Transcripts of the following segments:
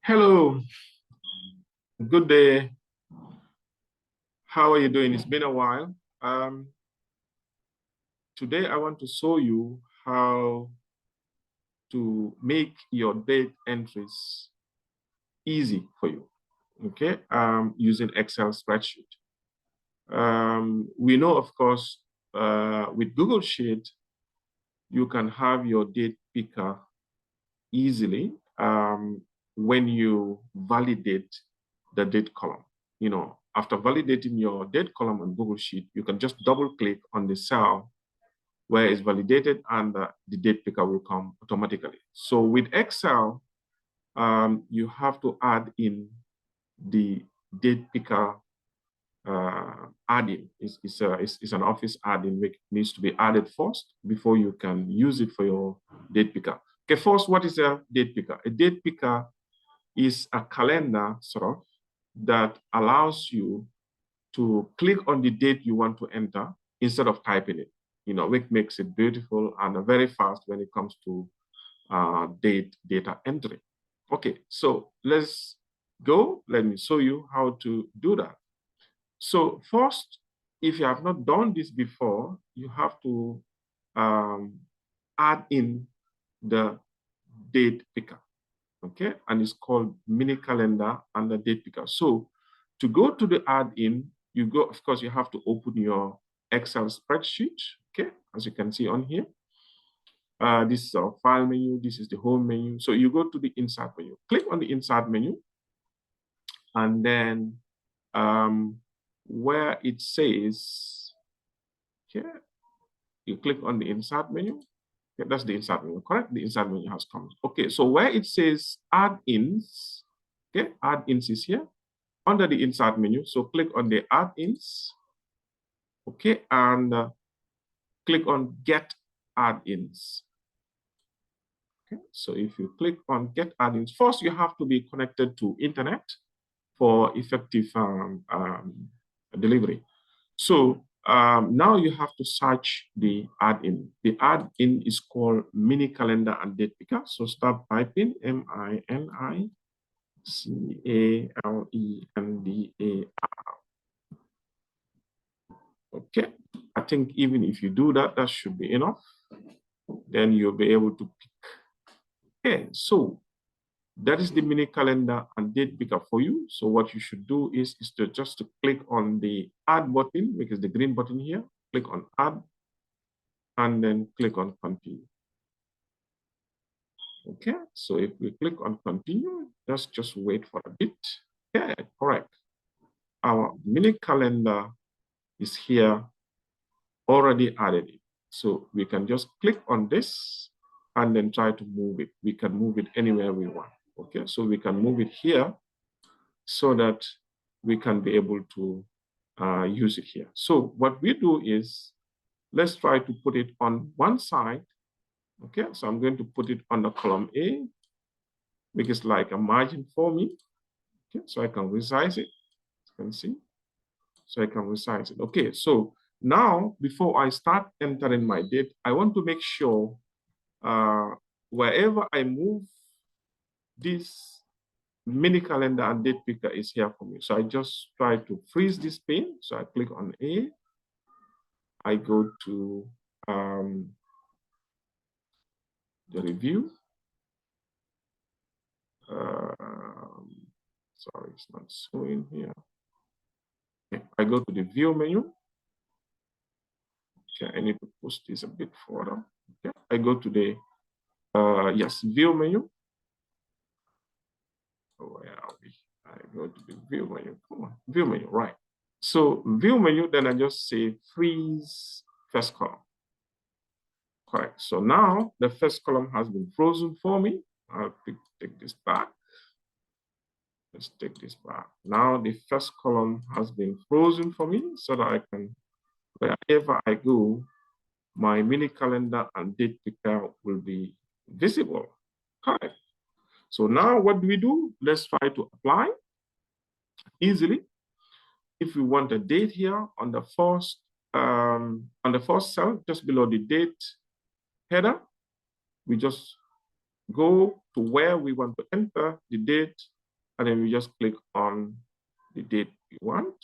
Hello, good day. How are you doing? It's been a while. Today I want to show you how to make your date entries easy for you, okay? Using Excel spreadsheet. We know, of course, with Google Sheet, you can have your date picker easily when you validate the date column. You know, after validating your date column on Google Sheet, you can just double click on the cell where it's validated and the date picker will come automatically. So with Excel, you have to add in the date picker add-in. It's an Office add-in which needs to be added first before you can use it for your date picker. Okay, first, what is a date picker? A date picker is a calendar sort of that allows you to click on the date you want to enter instead of typing it, you know, which makes it beautiful and very fast when it comes to data entry. Okay, so let's go. Let me show you how to do that. So first, if you have not done this before, you have to add in the date picker. Okay, and it's called mini calendar and the date picker. So to go to the add-in, you go, of course, you have to open your Excel spreadsheet. Okay, as you can see on here. This is our file menu, this is the home menu. So you go to the insert menu, click on the insert menu, and then where it says, okay, you click on the insert menu. Okay, that's the insert menu, correct? The insert menu has come. Okay, so where it says add-ins, okay, add-ins is here under the insert menu. So click on the add-ins, okay, and click on get add-ins. Okay, so if you click on get add-ins, first you have to be connected to internet for effective delivery. So now you have to search the add-in. The add-in is called mini calendar and date picker. So start typing MiniCalendar. Okay, I think even if you do that, that should be enough. Then you'll be able to pick. Okay, so that is the mini calendar and date picker for you. So what you should do is to click on the add button, which is the green button here. Click on add, and then click on continue. Okay, so if we click on continue, let's just wait for a bit. Okay, correct. Our mini calendar is here, already added it. So we can just click on this and then try to move it. We can move it anywhere we want. Okay, so we can move it here so that we can be able to use it here. So what we do is, let's try to put it on one side. Okay, so I'm going to put it on the column A, make it like a margin for me. Okay, so I can resize it. You can see. So I can resize it. Okay, so now before I start entering my date, I want to make sure wherever I move, this mini calendar and date picker is here for me. So I just try to freeze this pane. So I click on A. I go to the review. Sorry, it's not showing here. Okay, I go to the view menu. Okay, I need to push this a bit further. Okay, I go to the view menu. Where are we? I go to the view menu. Come on, view menu, right? So view menu, then I just say freeze first column. Correct. So now the first column has been frozen for me. I'll take this back. Let's take this back. Now the first column has been frozen for me so that I can, wherever I go, my mini calendar and date picker will be visible. Correct. So now what do? Let's try to apply easily. If we want a date here on the first cell, just below the date header, we just go to where we want to enter the date, and then we just click on the date we want,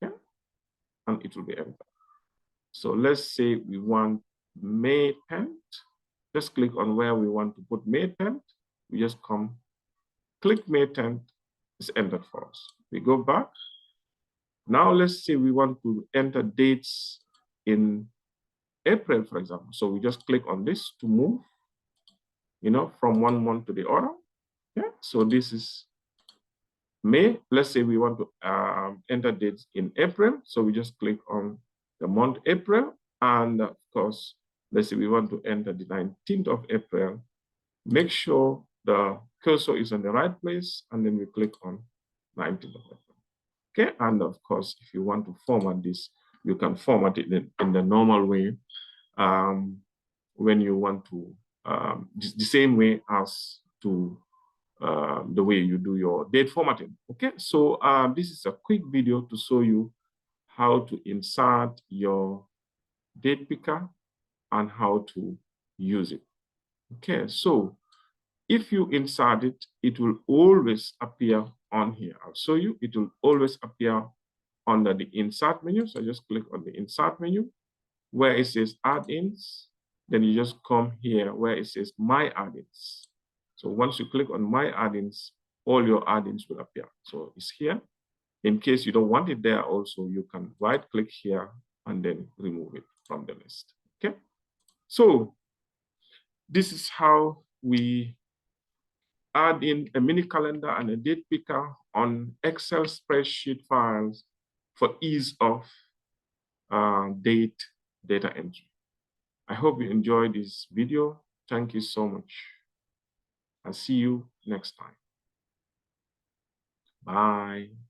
okay? And it will be entered. So let's say we want May 10th. Just click on where we want to put May 10th. We just come, click May 10th, it's entered for us. We go back. Now let's say we want to enter dates in April, for example. So we just click on this to move, from one month to the other. Yeah. So this is May. Let's say we want to enter dates in April. So we just click on the month April. And of course, let's say we want to enter the 19th of April. Make sure the cursor is in the right place, and then we click on 19th of April. Okay, and of course, if you want to format this, you can format it in the normal way when you want to, the same way as to the way you do your date formatting. Okay, so this is a quick video to show you how to insert your date picker and how to use it. Okay, so if you insert it, it will always appear on here. I'll show you, it will always appear under the insert menu. So just click on the insert menu where it says add-ins. Then you just come here where it says my add-ins. So once you click on my add-ins, all your add-ins will appear. So it's here. In case you don't want it there also, you can right click here and then remove it from the list. Okay. So this is how we add in a mini calendar and a date picker on Excel spreadsheet files for ease of data entry. I hope you enjoyed this video. Thank you so much. I'll see you next time. Bye.